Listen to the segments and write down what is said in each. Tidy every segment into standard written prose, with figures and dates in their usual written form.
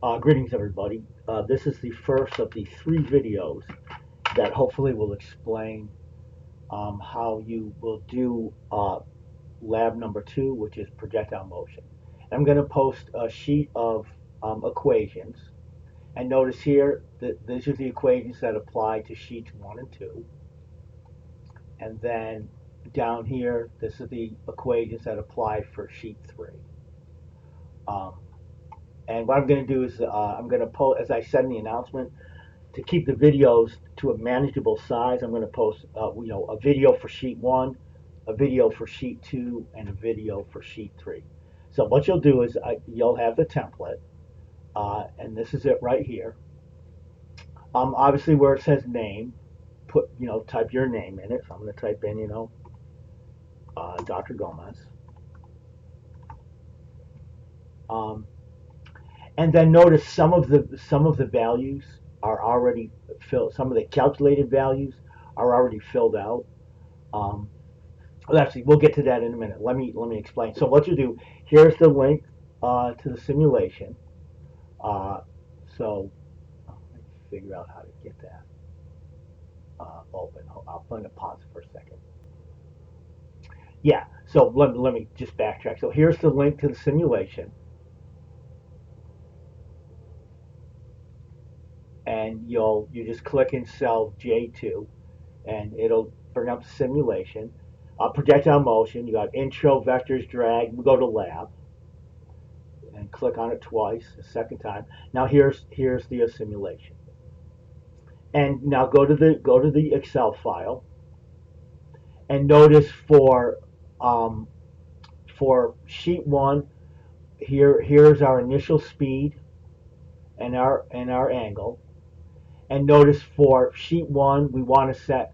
Greetings, everybody. This is the first of the 3 videos that hopefully will explain how you will do lab number 2, which is projectile motion. I'm going to post a sheet of equations, and notice here that these are the equations that apply to sheets 1 and 2, and then down here, this is the equations that apply for sheet 3. Um, and what I'm going to do is I'm going to post, as I said in the announcement, to keep the videos to a manageable size. I'm going to post, a video for sheet 1, a video for sheet 2, and a video for sheet 3. So what you'll do is you'll have the template, and this is it right here. Obviously, where it says name, type your name in it. So I'm going to type in, Dr. Gomez. And then notice some of the values are already filled. Some of the calculated values are already filled out. Actually, we'll get to that in a minute. Let me explain. So what you do, here's the link to the simulation. So let me figure out how to get that open. I'm going to pause for a second. Yeah. So let me just backtrack. So here's the link to the simulation, and you just click in cell J2, and it'll bring up the simulation. Projectile motion, you got intro, vectors, drag. We go to lab and click on it twice, a second time. Now here's the simulation. And now go to the Excel file, and notice for sheet 1, here's our initial speed and our angle. And notice for sheet 1, we want to set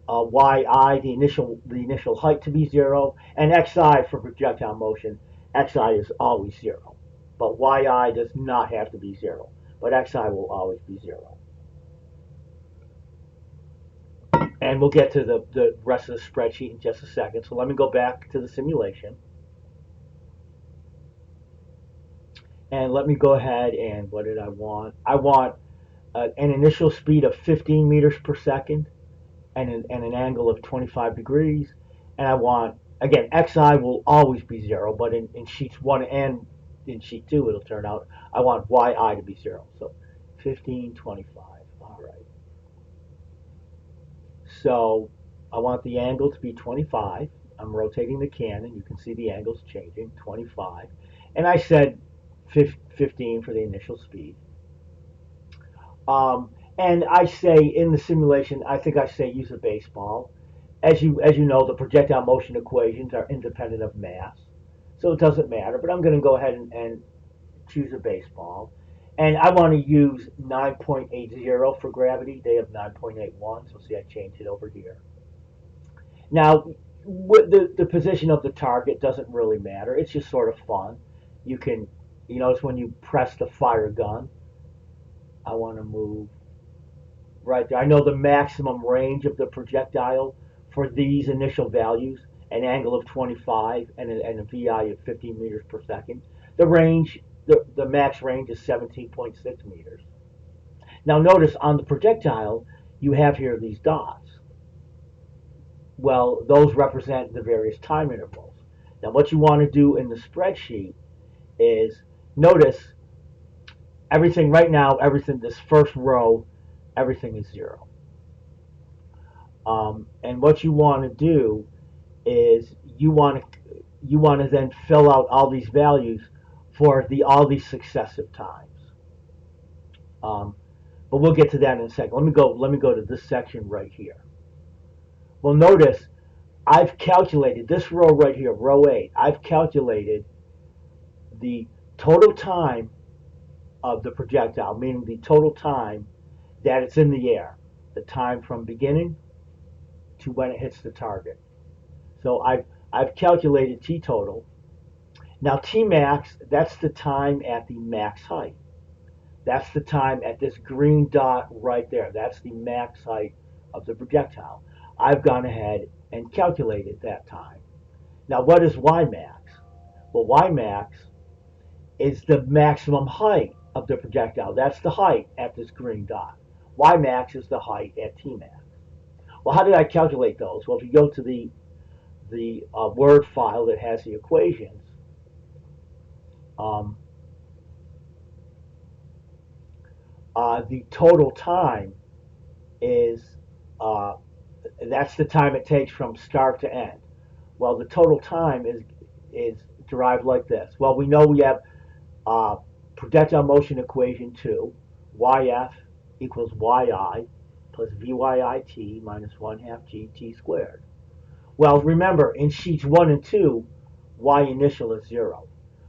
yi, the initial height, to be 0, and xi for projectile motion. Xi is always 0, but yi does not have to be 0, but xi will always be 0. And we'll get to the rest of the spreadsheet in just a second. So let me go back to the simulation, and let me go ahead and what did I want? I want an initial speed of 15 meters per second and an angle of 25 degrees. And I want, again, xi will always be 0, but in sheets 1 and in sheet 2, it'll turn out I want yi to be 0. So 15, 25. All right. So I want the angle to be 25. I'm rotating the cannon. You can see the angle's changing, 25. And I said 15 for the initial speed. And I say in the simulation, I think I say use a baseball. As you know, the projectile motion equations are independent of mass, so it doesn't matter. But I'm going to go ahead and choose a baseball, and I want to use 9.80 for gravity. They have 9.81, so see I changed it over here. Now, the position of the target doesn't really matter. It's just sort of fun. You notice when you press the fire gun, I want to move right there. I know the maximum range of the projectile for these initial values, an angle of 25 and a VI of 15 meters per second. The max range is 17.6 meters. Now notice on the projectile, you have here these dots. Well, those represent the various time intervals. Now what you want to do in the spreadsheet is notice everything right now, this first row, everything is 0. And what you want to do is you want to then fill out all these values for all these successive times. But we'll get to that in a second. Let me go to this section right here. Well, notice I've calculated this row right here, row 8. I've calculated the total time of the projectile, meaning the total time that it's in the air, the time from beginning to when it hits the target. So I've calculated T total. Now T max, that's the time at the max height. That's the time at this green dot right there. That's the max height of the projectile. I've gone ahead and calculated that time. Now what is Y max? Well, Y max is the maximum height of the projectile. That's the height at this green dot. Y max is the height at T max. Well, how did I calculate those? Well, if you go to the Word file that has the equations, um, the total time is that's the time it takes from start to end. Well, the total time is derived like this. Well, we know we have projectile motion equation 2, yf equals yi plus vyit minus 1 half gt squared. Well, remember, in sheets 1 and 2, y initial is 0.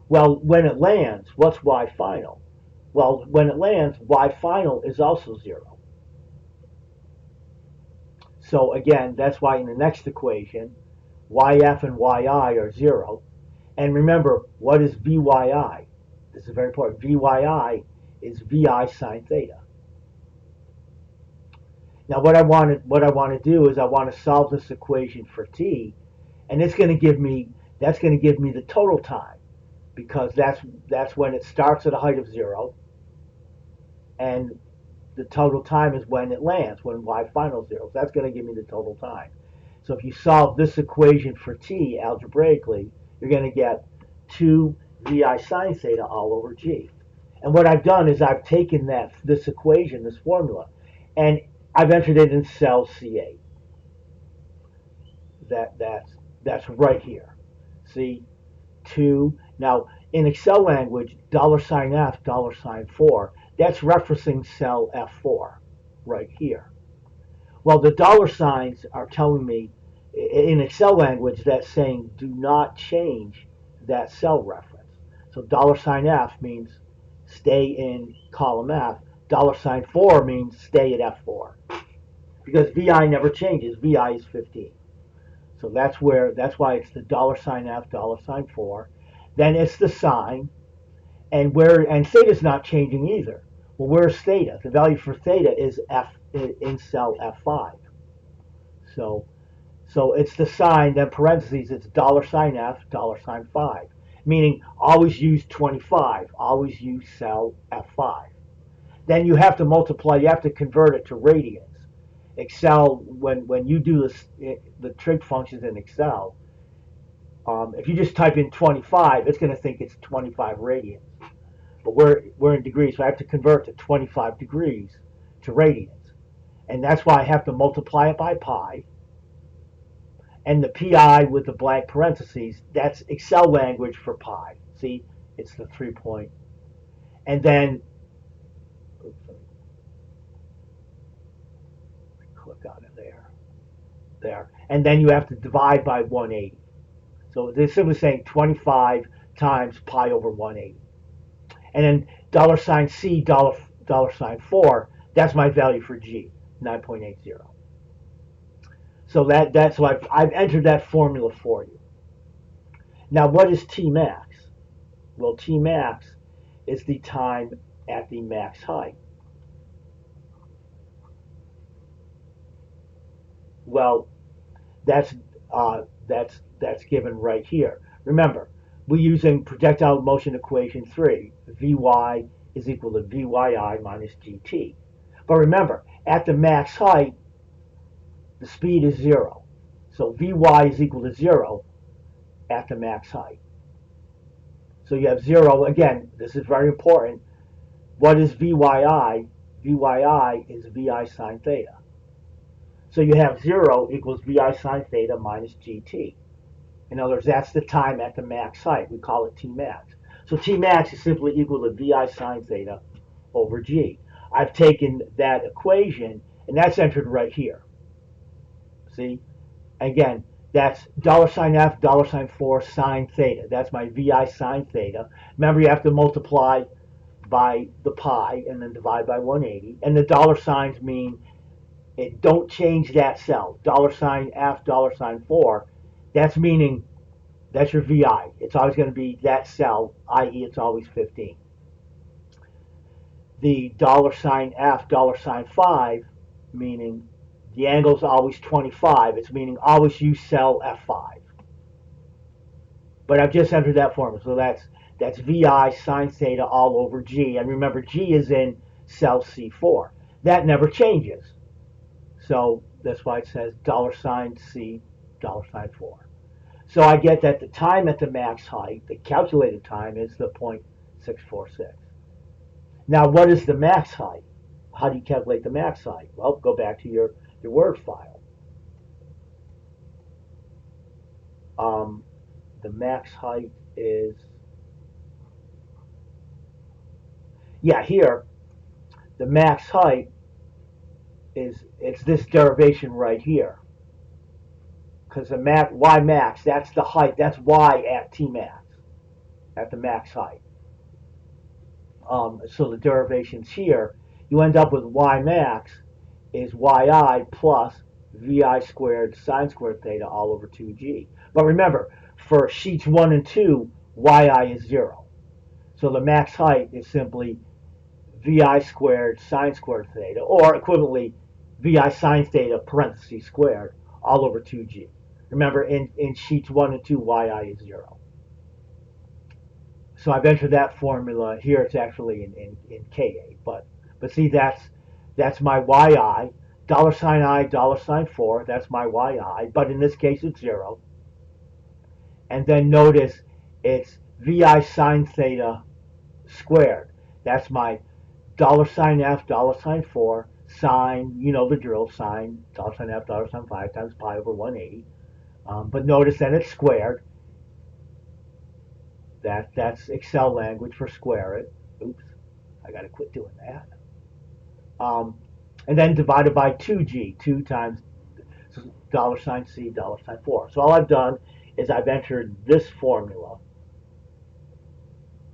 Well, when it lands, what's y final? Well, when it lands, y final is also 0. So again, that's why in the next equation, yf and yi are 0. And remember, what is vyi? This is very important. Vyi is vi sine theta. Now, what I want to do is I want to solve this equation for t, and it's going to give me the total time, because that's when it starts at a height of 0, and the total time is when it lands, when y final is 0. So that's going to give me the total time. So if you solve this equation for t algebraically, you're going to get 2 vi sine theta all over g. And what I've done is I've taken this equation, this formula, and I've entered it in cell C8. That's right here. See, 2. Now, in Excel language, $f, $4, that's referencing cell F4 right here. Well, the dollar signs are telling me, in Excel language, that's saying do not change that cell reference. So $f means stay in column F. $4 means stay at F4. Because VI never changes. VI is 15. So that's why it's the $f, $4. Then it's the sign, and theta's not changing either. Well, where's theta? The value for theta is F in cell F5. So it's the sign, then parentheses, it's $f, $5. Meaning always use 25, always use cell F5. Then you have to multiply, you have to convert it to radians. Excel, when you do the trig functions in Excel, if you just type in 25, it's going to think it's 25 radians. But we're in degrees, so I have to convert to 25 degrees to radians. And that's why I have to multiply it by pi. And the pi with the blank parentheses, that's Excel language for pi. See, it's the 3 point. And then, oops, click on it there. And then you have to divide by 180. So they're simply saying 25 times pi over 180. And then $C, $4, that's my value for G, 9.80. So that's why I've entered that formula for you. Now, what is T max? Well, T max is the time at the max height. Well, that's given right here. Remember, we're using projectile motion equation 3. Vy is equal to Vyi minus gt. But remember, at the max height, the speed is 0. So Vy is equal to 0 at the max height. So you have 0. Again, this is very important. What is Vyi? Vyi is Vi sine theta. So you have 0 equals Vi sine theta minus gt. In other words, that's the time at the max height. We call it T max. So T max is simply equal to Vi sine theta over G. I've taken that equation, and that's entered right here. See? Again, that's $f, $4, sine theta. That's my Vi sine theta. Remember, you have to multiply by the pi and then divide by 180. And the dollar signs mean it don't change that cell. $F, $4. That's meaning that's your VI. It's always going to be that cell, i.e. it's always 15. The $F, $5, meaning the angle is always 25. It's meaning always use cell F5. But I've just entered that formula, so That's VI sine theta all over G. And remember, G is in cell C4. That never changes. So that's why it says $sign C, $sign 4. So I get that the time at the max height, the calculated time, is the 0.646. Now, what is the max height? How do you calculate the max height? Well, go back to your Word file. The max height is, yeah, here, the max height it's this derivation right here. Because the y max, that's the height, that's y at T max, at the max height. So the derivations here, you end up with y max is yi plus vi squared sine squared theta all over 2g. But remember, for sheets 1 and 2, yi is 0. So the max height is simply vi squared sine squared theta, or equivalently vi sine theta parentheses squared all over 2g. Remember, in sheets 1 and 2, yi is 0. So I've entered that formula here. It's actually in Ka, but see, that's my yi, $sign I, $sign 4, that's my yi, but in this case it's 0. And then notice it's vi sine theta squared. That's my $sign F, $sign 4, sine, you know the drill, sine, $sign F, $sign 5 times pi over 180. But notice then it's squared. That's Excel language for square it. Oops, I got to quit doing that. And then divided by 2g, 2 times $sign C, $sign 4. So all I've done is I've entered this formula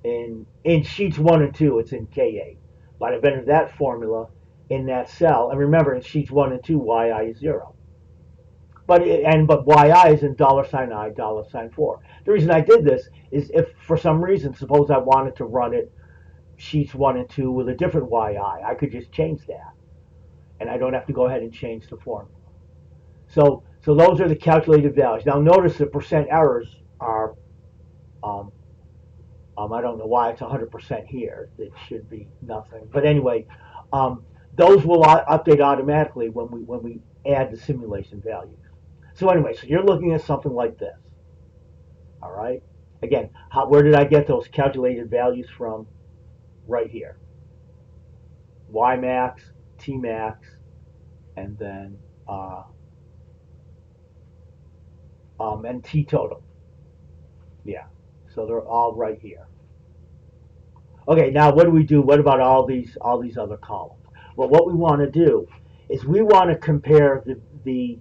in sheets 1 and 2. It's in K8, but I've entered that formula in that cell. And remember, in sheets 1 and 2, yi is 0. But yi is in $sign I, $sign 4. The reason I did this is if for some reason, suppose I wanted to run it sheets 1 and 2 with a different yi, I could just change that, and I don't have to go ahead and change the formula. So those are the calculated values. Now notice the percent errors are, I don't know why it's 100% here. It should be nothing. But anyway, those will update automatically when we add the simulation values. So anyway, so you're looking at something like this. All right. Again, where did I get those calculated values from? Right here. Y max, T max, and then and T total. Yeah. So they're all right here. Okay. Now what do we do? What about all these other columns? Well, what we want to do is we want to compare the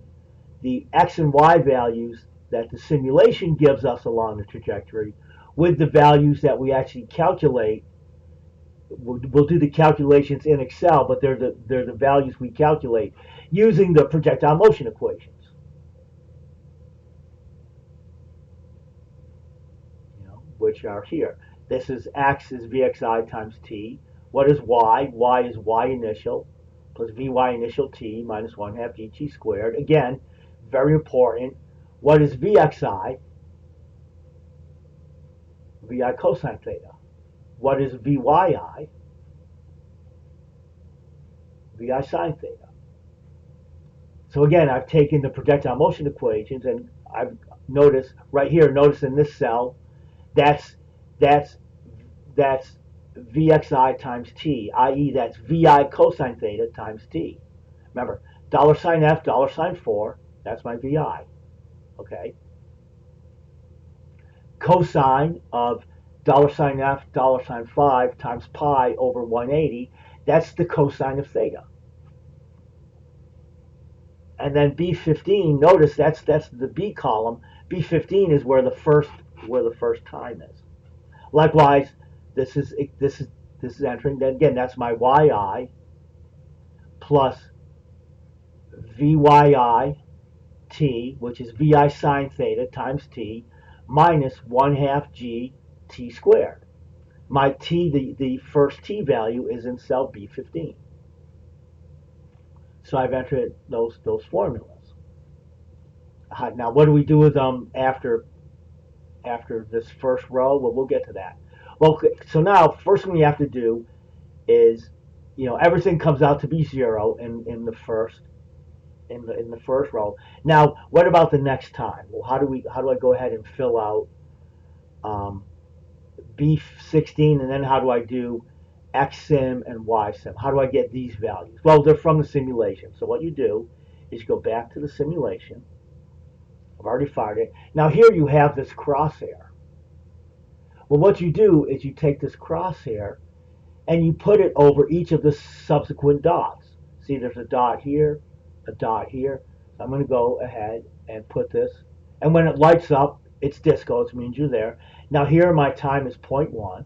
x and y values that the simulation gives us along the trajectory with the values that we actually calculate. We'll do the calculations in Excel, but they're the values we calculate using the projectile motion equations. Which are here. This is x is vxi times t. What is y? Y is y initial plus vy initial t minus 1/2 gt squared. Again, very important. What is vxi? Vi cosine theta. What is vyi? Vi sine theta. So again, I've taken the projectile motion equations and I've noticed right here, notice in this cell, that's vxi times t, i.e. that's vi cosine theta times t. Remember, $sign F, $sign 4, that's my vi. Okay. Cosine of $sign F, $sign 5 times pi over 180, that's the cosine of theta. And then B15, notice that's the B column. B15 is where the first time is. Likewise, this is entering. Then again, that's my yi plus vyi t, which is vi sine theta times t minus 1/2 g t squared. My t, the first t value, is in cell B15. So I've entered those formulas. Now, what do we do with them after this first row? Well, we'll get to that. Okay, so now first thing we have to do is, everything comes out to be 0 in the first row. Now, what about the next time? Well, how do I go ahead and fill out um, B16, and then how do I do XSim and YSim? How do I get these values? Well, they're from the simulation. So what you do is you go back to the simulation. I've already fired it. Now here you have this crosshair. Well, what you do is you take this crosshair and you put it over each of the subsequent dots. See, there's a dot here, a dot here. So I'm going to go ahead and put this. And when it lights up, it's disco, which means you're there. Now here my time is 0.1.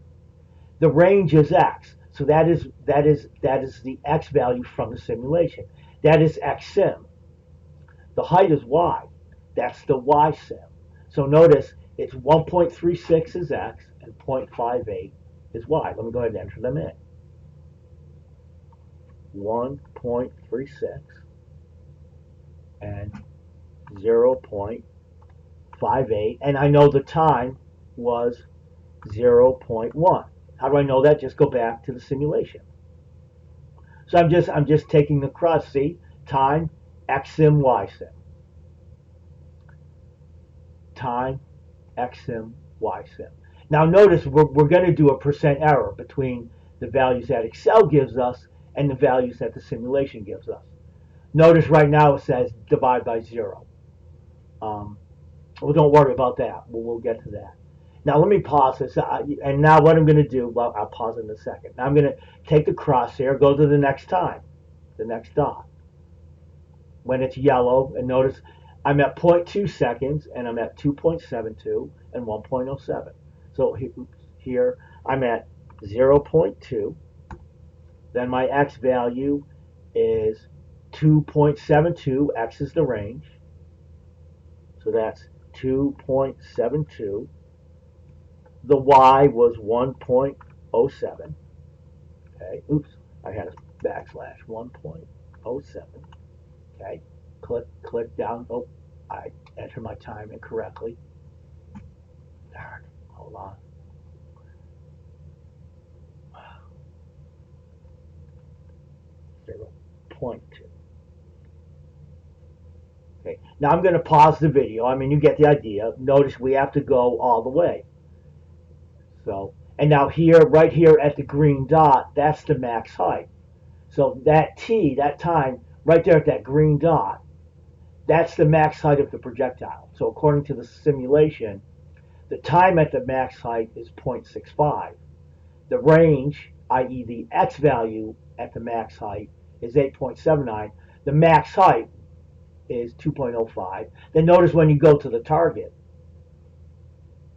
The range is x. So that is the x value from the simulation. That is x sim. The height is y. That's the y sim. So notice it's 1.36 is x and 0.58 is y. Let me go ahead and enter them in. 1.36 and 0.58, and I know the time was 0.1. How do I know that? Just go back to the simulation. So I'm just taking the cross. See, time x sim y sim, time x sim y sim. Now notice we're going to do a percent error between the values that Excel gives us and the values that the simulation gives us. Notice right now it says divide by 0. Well, don't worry about that. We'll get to that. Now let me pause this. And now what I'm going to do, well, I'll pause in a second. Now I'm going to take the crosshair, go to the next time, the next dot. When it's yellow, and notice I'm at 0.2 seconds, and I'm at 2.72 and 1.07. So here I'm at 0.2. Then my x value is 2.72. X is the range. So that's 2.72. The y was 1.07. Okay, oops, I had a backslash. 1.07. Okay, click down. Oh, I entered my time incorrectly. Darn, hold on. 0.2. Okay, now I'm going to pause the video. I mean, you get the idea. Notice we have to go all the way. So, and now here, right here at the green dot, that's the max height. So that t, that time, right there at that green dot, that's the max height of the projectile. So according to the simulation, the time at the max height is 0.65. The range, i.e. the x value at the max height, is 8.79. The max height is 2.05. Then notice when you go to the target,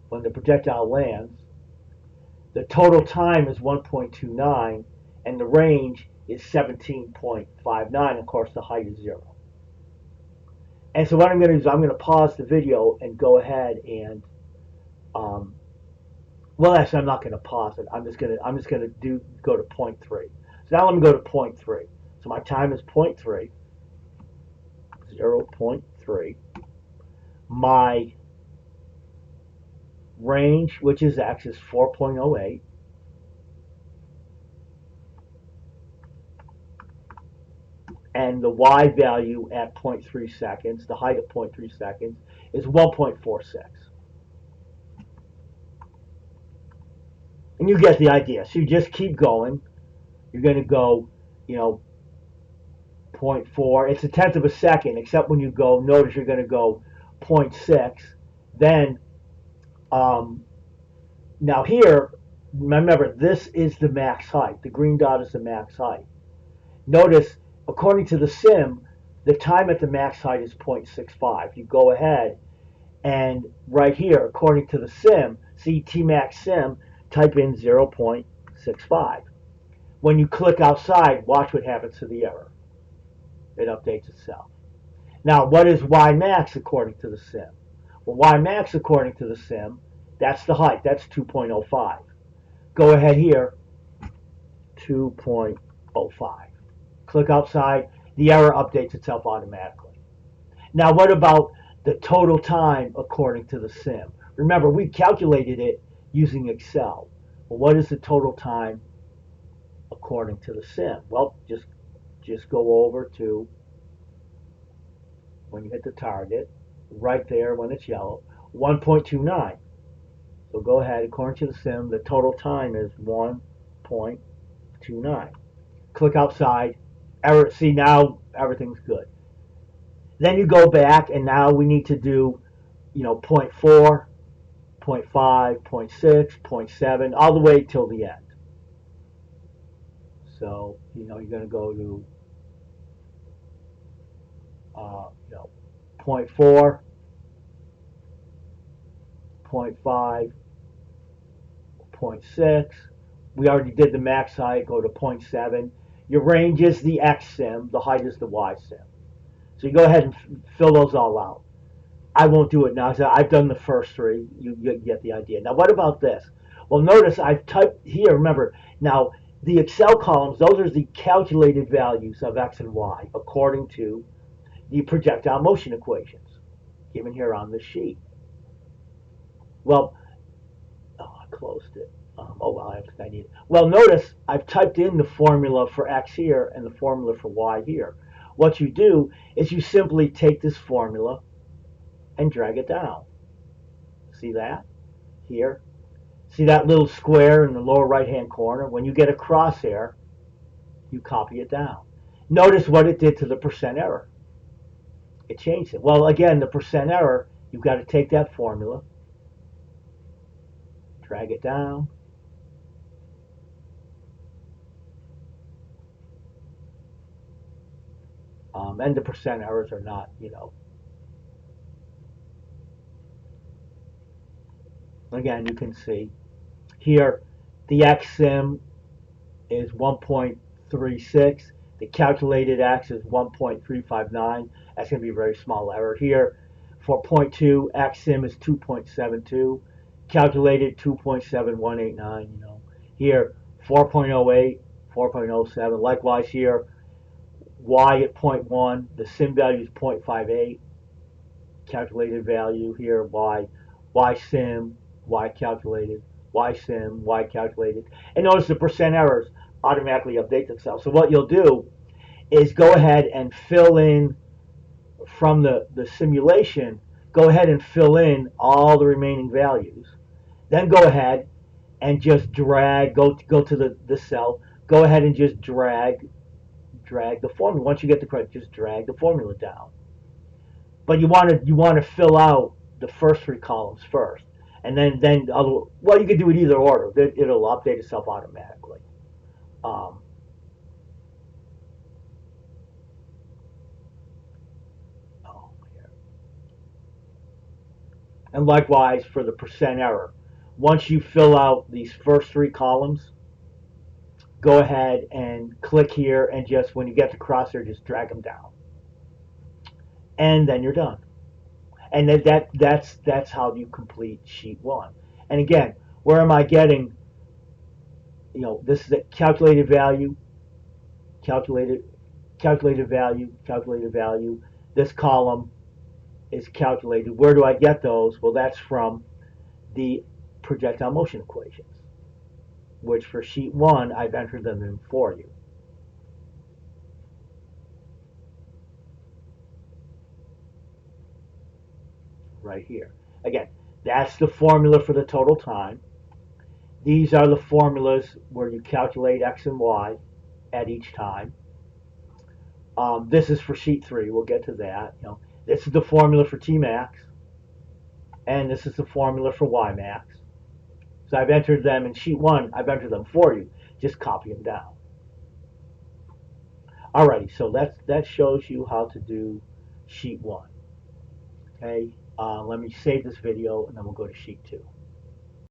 when the projectile lands, the total time is 1.29 and the range is 17.59. Of course, the height is 0. And so what I'm going to do is I'm going to pause the video and go ahead and, well, actually, I'm not going to pause it. I'm just going to go to 0.3. So now let me go to 0.3. So my time is 0.3, 0.3. My range, which is x, is 4.08. And the y value at 0.3 seconds, the height at 0.3 seconds, is 1.46. And you get the idea. So you just keep going. You're going to go, 0.4. It's a tenth of a second, except when you go, notice you're going to go 0.6. Then, now here, remember, this is the max height. The green dot is the max height. Notice, according to the sim, the time at the max height is 0.65. You go ahead and right here, according to the sim, see Tmax sim, type in 0.65. When you click outside, watch what happens to the error. It updates itself. Now, what is Y max according to the sim? Well, Y max according to the sim, that's the height. That's 2.05. Go ahead here, 2.05. Click outside. The error updates itself automatically. Now, what about the total time according to the sim? Remember, we calculated it using Excel. Well, what is the total time according to the sim? Well, just go over to when you hit the target, right there when it's yellow, 1.29. So go ahead, according to the sim, the total time is 1.29. Click outside, error, see now everything's good. Then you go back and now we need to do, 0.4, 0.5, 0.6, 0.7, all the way till the end. So, you're going to go to, 0.4, 0.5, 0.6. We already did the max height, go to 0.7. Your range is the X sim, the height is the Y sim. So you go ahead and fill those all out. I won't do it now, so I've done the first three. You get the idea. Now, what about this? Well, notice I've typed here, remember, now the Excel columns, those are the calculated values of X and Y according to the projectile motion equations given here on the sheet. Well, I closed it. Oh, well, I need it. Well, notice I've typed in the formula for X here and the formula for Y here. What you do is you simply take this formula and drag it down. See that? Here. See that little square in the lower right-hand corner? When you get a crosshair, you copy it down. Notice what it did to the percent error. It changed it. Well, again, the percent error, you've got to take that formula, drag it down, and the percent errors are not, again, you can see here the X sim is 1.36. The calculated X is 1.359. That's going to be a very small error here. For 0.2, X sim is 2.72. Calculated 2.7189. Here 4.08, 4.07. Likewise here, Y at 0.1. The sim value is 0.58. Calculated value here, Y sim, Y calculated, Y sim, Y calculated. And notice the percent errors automatically update themselves. So what you'll do is go ahead and fill in from the simulation, go ahead and fill in all the remaining values. Then go ahead and just drag, go to the cell, go ahead and just drag the formula. Once you get the correct, just drag the formula down. But you want to fill out the first three columns first, and then well, you can do it either order. It'll update itself automatically. Um, oh, here. And likewise for the percent error. Once you fill out these first three columns, go ahead and click here, and just when you get the crosshair, just drag them down, and then you're done. And that's how you complete sheet one. And again, where am I getting? This is a calculated value, calculated calculated value. This column is calculated. Where do I get those? Well, that's from the projectile motion equations, which for sheet one, I've entered them in for you. Right here. Again, that's the formula for the total time. These are the formulas where you calculate X and Y at each time. This is for sheet three. We'll get to that. This is the formula for T max, and this is the formula for Y max. So I've entered them in sheet one. I've entered them for you. Just copy them down. Alrighty, so that shows you how to do sheet one. Okay, let me save this video and then we'll go to sheet two.